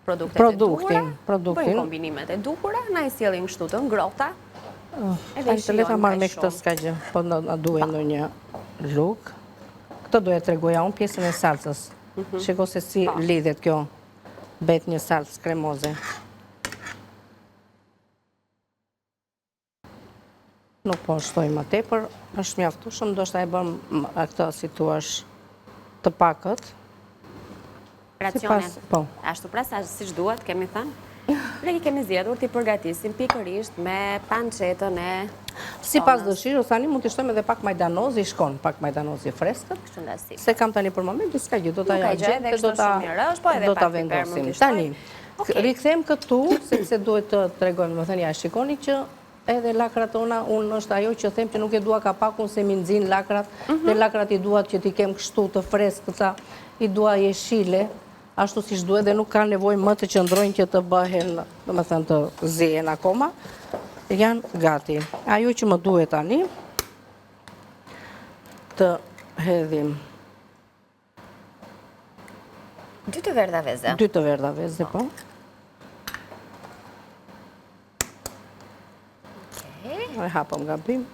produktin, bëjnë kombinimet e duhura, na i sjellin kështu të ngrohta. Edhe le ta marr me këtë s'ka gjë, po na duhet ndonjë luk. Këtë doja t'tregoja unë pjesën e salcës. Shiko se si lidhet kjo, bet një salcë kremoze. Nuk po shtojmë më tepër, është mjaftueshëm, ndoshta e bëm këtë si thua të pakët. Racionet. Ashtu pra sa siç duhet, kemi thënë. Ne kemi zgjedhur t'i përgatisim pikërisht me pancetën e sipas dëshirës, tani mund t'i shtojmë edhe pak majdanoz, i shkon pak majdanoz i freskët. Se kam tani për moment, s'ka gjë, do ta gjem dhe do ta vendosim. Tani, rikthehem këtu, sepse duhet të tregojmë, më thënë ja, shikoni që edhe lakrat tona, unë është ajo që them që nuk e dua kapakun se mi nxin lakrat, dhe lakrat i duat që t'i kem kështu të freskëta, i dua jeshile, ashtu si shduhet dhe nuk ka nevojë më të qëndrojnë që të bëhen, domethënë të zihen akoma, janë gati. Ajo që më duhet tani, të hedhim 2 të verdha veze. 2 të verdha veze, po. E hapëm gabim.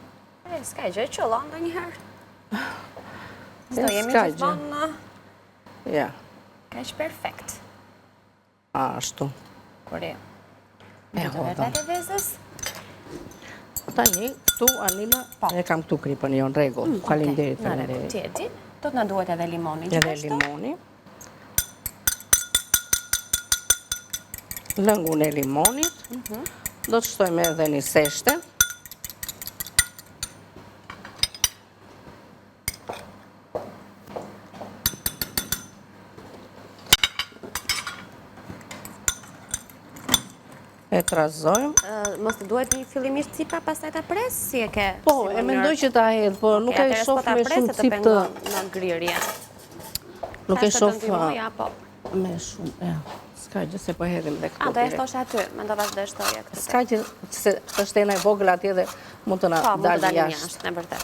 S'ka gjë, qëllon ndonjëherë. Do jemi gjithmonë. Ja. Ka që perfekt. Ashtu. Kore. E hodha. Të vezës. Tani, këtu, Anila, e kam këtu kripën jo në regull. Faleminderit. Tjeti, do të na duhet edhe limoni. Edhe limoni. Lëngun e limonit. Do të shtojmë edhe një seshte. E trazojmë. Mos të duhet një fillimisht cipa, pastaj ta pres, si e ke? Po, e mendoj që ta hedh, po nuk e shoh me shumë cip të... në grirje. Nuk e shoh me shumë, s'ka gjë se po hedhim dhe këtu. Do e shtosh aty, mendova se do e shtoje këtu. S'ka gjë se është ena e vogël atje dhe mund të na dalë jashtë. Në vërtet.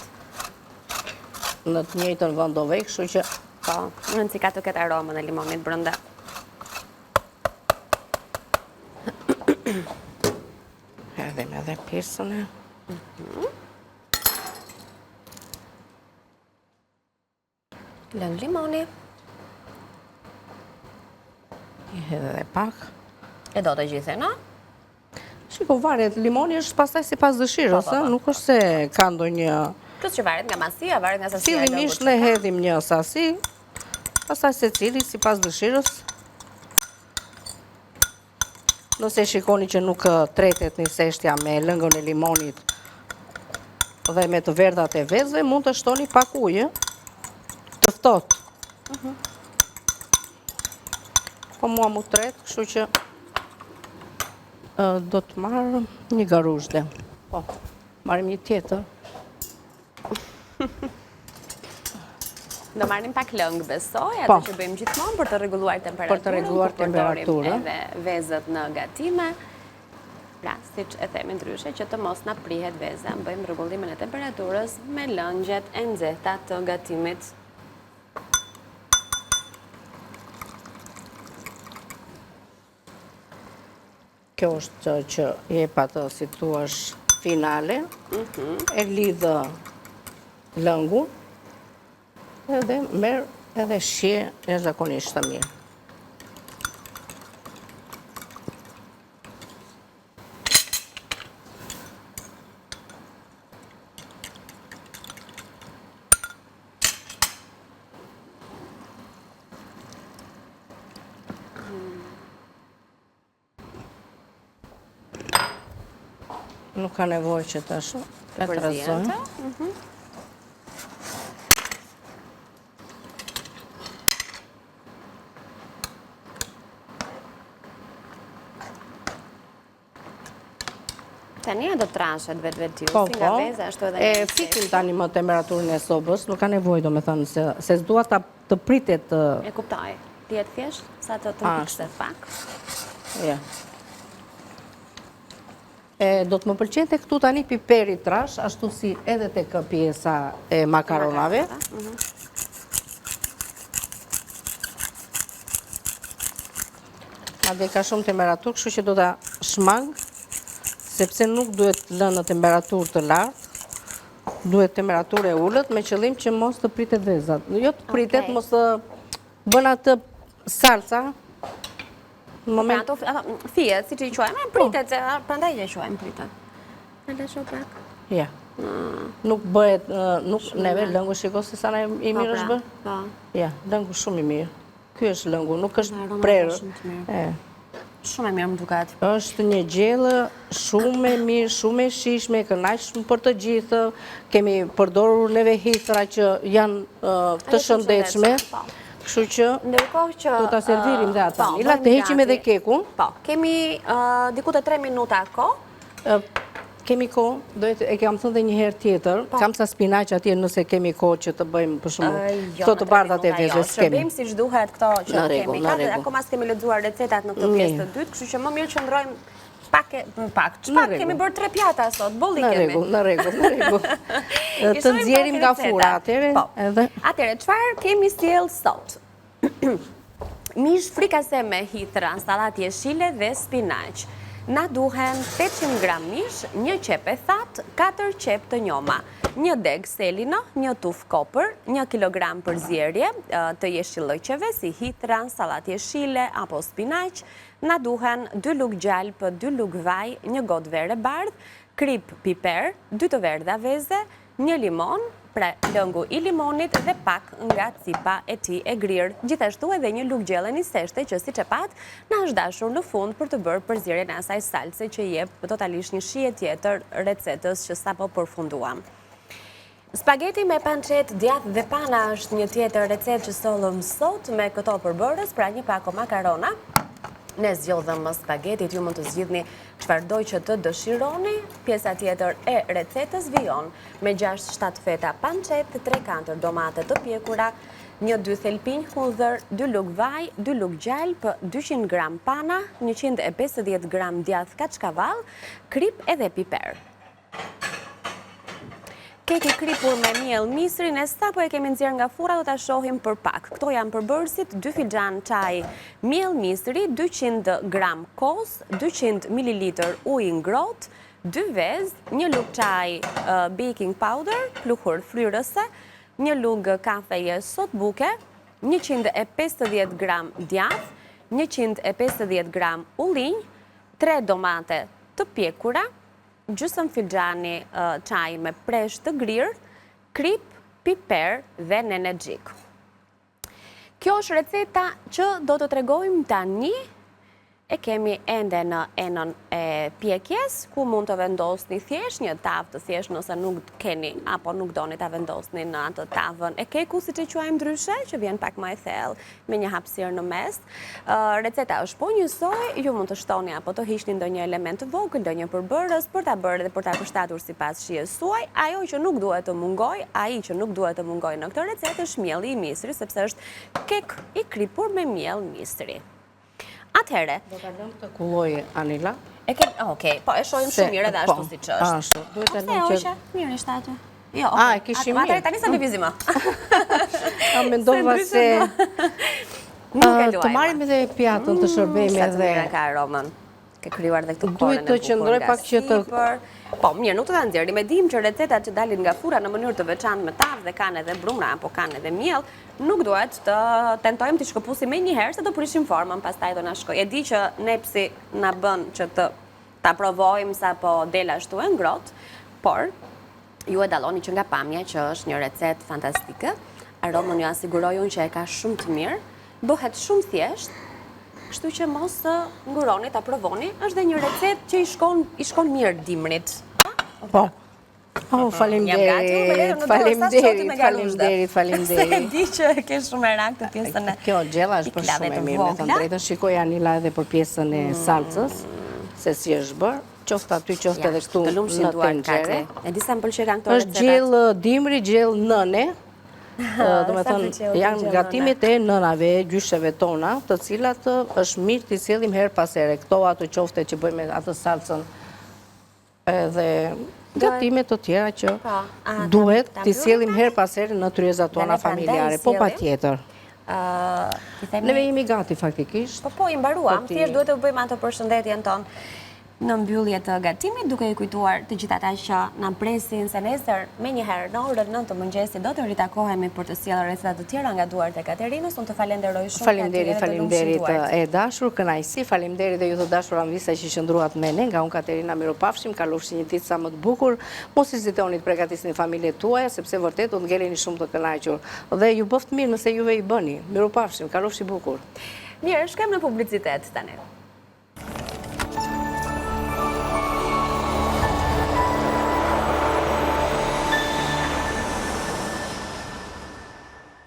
Në të njëjtën vend do vej, kështu që... Po, më rëndësi ka të ketë aromën e limonit brenda. Hedhim edhe pjesën e... Lëng limoni. I hedh edhe pak. E do të gjithë, no? Shiko, varet, limoni është pastaj sipas dëshirës, nuk është se ka ndonjë... Plus që varet nga masia, varet nga sasia. Fillimisht ne hedhim një sasi, pastaj secili sipas dëshirës. Nëse shikoni që nuk tretet një seshtja me lëngën e limonit dhe me të verdhat e vezëve, mund të shtoni pak ujë të ftohtë. Po mua mu tret, kështu që do të marrë një garuzhde. Po, marrim një tjetër. Do marrim pak lëngë, besoj, atë që bëjmë gjithmonë për të rregulluar temperaturën. Për të rregulluar temperaturën. Edhe vezët në gatime. Pra, siç e themi ndryshe, që të mos na prihet veza, bëjmë rregullimin e temperaturës me lëngjet e nxehta të gatimit. Kjo është që jep atë, si thuash, finale. E lidhë lëngun. Edhe merë edhe shje e zakonisht të mirë. Nuk ka nevojë që të ashtu. E të rëzojmë. Tani do trashet vetë ju, Po, si nga veza, ashtu edhe e fikim tani më temperaturën e sobës, nuk ka nevojë, do me thënë, se s'dua të pritet të... E kuptoj, tjetë thjesht, sa të pikset pak. Ja. Do të më pëlqente këtu tani piperi trash, ashtu si edhe tek pjesa e makaronave. Madje ka shumë temperaturë, kështu që do ta shmang, sepse nuk duhet lënë në temperaturë të lartë, duhet temperaturë e ullët, me qëllim që mos të pritet vezat. Jo të pritet, mos të bën atë salsa. Në moment... Fijet, si që i quajme, pritet, prandaj që i quajme pritet. Në lesho pak? Ja. Nuk bëhet, neve lëngu shiko se sa na i mirë është bërë? Ja, lëngu shumë i mirë. Ky është lëngu, nuk është prerë. Shumë e mirë më duket. Është një gjellë shumë e mirë, shumë e shishme, kënaqshme për të gjithë. Kemi përdorur neve hithra që janë të shëndetshme. Kështu që do ta servirim dhe ata. Ila të heqim edhe kekun. Po, kemi diku të 3 minuta kohë. Kemi kohë, e kam thënë dhe një herë tjetër, kam sa spinaq atje nëse kemi kohë që të bëjmë për shumë këto të bardhat e vezës kemi. Shërbim si shduhet këto që kemi. Akoma s'kemi lexuar recetat në këtë pjesë të dytë, kështu që më mirë qëndrojmë pak. Çfarë kemi bërë 3 pjata sot, bolli kemi. Në rregull. Të nxjerrim nga fura atëre. Atëre, çfarë kemi sjell sot? Mish frikase me hithra, sallatë jeshile dhe spinaq. Na duhen 800 gram mish, 1 qep e thatë, 4 qep të njoma, 1 deg selino, 1 tuf kopër, 1 kilogram përzierje të jeshillëqeve si hithra, sallatë jeshile apo spinaq. Na duhen 2 lugë gjalp, 2 lugë vaj, 1 gotë verë bardh, krip piper, 2 të verdha veze, 1 limon, pra lëngu i limonit dhe pak nga cipa e tij e grirë. Gjithashtu edhe 1 lugë gjelle niseshte që siç e pat na është dashur në fund për të bërë përzierjen e asaj salse që jep totalisht një shije tjetër recetës që sapo përfunduam. Spageti me pancet, djathë dhe pana është një tjetër recetë që sollëm sot me këto përbërës, pra një pako makarona. Ne zgjodhëm spagetit, ju mund të zgjidhni çfarëdo që të dëshironi. Pjesa tjetër e recetës vijon me 6-7 feta pancet, 3-4 domate të pjekura, 1-2 thelpinj hudhër, 2 lugë vaj, 2 lugë gjalp, 200 gram pana, 150 gram djathë kaçkavall, krip edhe piper. Keki kripur me miell misri, ne sapo e kemi nxjerrë nga fura, do ta shohim për pak. Këto janë përbërësit: 2 filxhan çaj miell misri, 200 gram kos, 200 ml ujë ngrohtë, 2 vezë, 1 lugë çaj baking powder, pluhur fryrëse, 1 lugë kafeje sot buke, 150 gram djathë, 150 gram ullinj, 3 domate të pjekura, gjysmë filxhani çaj me presh të grirë, krip, piper dhe nenexhik. Kjo është receta që do të tregojmë tani. E kemi ende në enën e pjekjes, ku mund të vendosni thjesht një tavë të thjesht nëse nuk keni apo nuk doni ta vendosni në atë tavën e keku, siç e quajmë ndryshe, që vjen pak më e thellë me një hapësirë në mes. Receta është po njësoj, ju mund të shtoni apo të hiqni ndonjë element të vogël, ndonjë përbërës për ta bërë dhe për ta përshtatur sipas shijes suaj. Ajo që nuk duhet të mungojë, ai që nuk duhet të mungojë në këtë recetë është mielli i misrit, sepse është kek i kripur me miell misri. Atëhere. Do ta lëm të kullojë, Anila. Okej, po e shohim shumë mirë edhe ashtu siç është. Ashtu. Duhet të lëm që mirë ishte aty. Jo, e kishim mirë. Atëherë tani sa lëvizim më. Mendova se të marrim edhe pjatën të shërbejmë edhe ka aromën. Ke krijuar edhe këtë duhet të qëndroj pak që të Po, mirë, nuk të ta nxjerrim. E dim që recetat që dalin nga fura në mënyrë të veçantë me tavë dhe kanë edhe brumra apo kanë edhe miell, nuk duhet të tentojmë të shkëpusim me njëherë se do prishim formën, pastaj do na shkojë. E di që nepsi na bën që ta provojmë sapo del ashtu e ngrohtë, por ju e dalloni që nga pamja që është një recetë fantastike. Aromën ju asiguroj unë që e ka shumë të mirë, bëhet shumë thjesht. kështu që mos të nguroni, ta provoni. Është dhe një recetë që i shkon mirë dimrit. Po. Oh, faleminderit. Se e di që e ke shumë merak të pjesën e Kjo gjella është për shumë e mirë, me thënë drejtën. Shikoj Anila edhe për pjesën e salcës, se si është bërë. Qoftë aty, qoftë edhe këtu në tenxhere. E di sa më pëlqen këto recetat. Është gjellë dimri, gjellë nëne. Do me thënë, janë gatimet e nënave, gjysheve tona, të cilat është mirë t'i sjellim her pas here. Këto ato qofte që bëjmë atë salcën edhe gatimet të tjera që duhet t'i sjellim her pas here në tryezat tona familjare, po pa tjetër. Neve jemi gati faktikisht. Po, i mbaruam, thjesht duhet të bëjmë ato përshëndetjen tonë në mbyllje të gatimit, duke i kujtuar të gjithë ata që na presin se nesër me njëherë në orën 9 të mëngjesit do të ritakohemi për të sjellur receta të tjera nga duart e Katerinës. Unë të falenderoj shumë. Faleminderit e dashur, kënaqësi, faleminderit dhe ju të dashur anvisa që qëndruat me ne. Nga unë Katerina, miropafshim, kalofshi një ditë sa më të bukur. Mos hezitoni të përgatisni familjet tuaja, sepse vërtet do të ngeleni shumë të kënaqur. Dhe ju bëft mirë nëse juve i bëni. Miropafshim, kalofshi bukur. Mirë, shkojmë në publicitet tani.